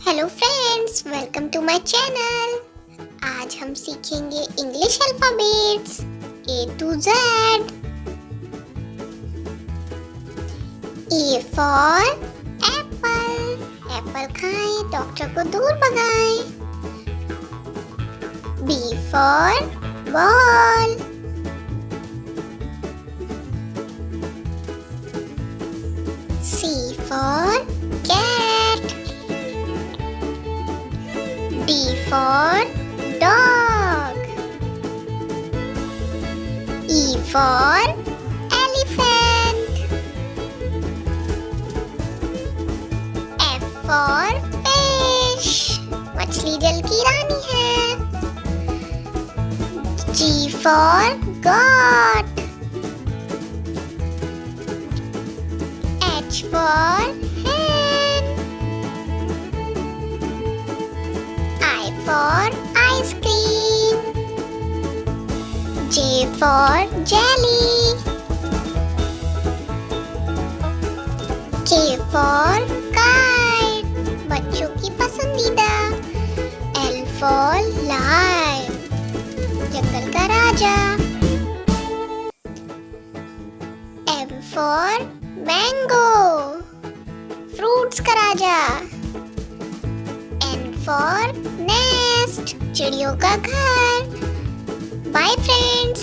Hello friends, welcome to my channel. आज हम सीखेंगे English alphabets A to Z। A for apple, apple खाएं, doctor को दूर भगाएं। B for ball, C for cat, D for dog, E for elephant, F for fish, मछली जल की रानी है। G for goat, H for hen, I for ice cream, J for jelly, K for kite, बच्चों की पसंदीदा। L for lion, जंगल का राजा। M for mango, fruits का राजा। N for nest, चिड़ियों का घर। बाय फ्रेंड्स,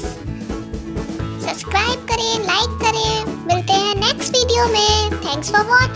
सब्सक्राइब करें, लाइक करें। मिलते हैं नेक्स्ट वीडियो में। Thanks for watching.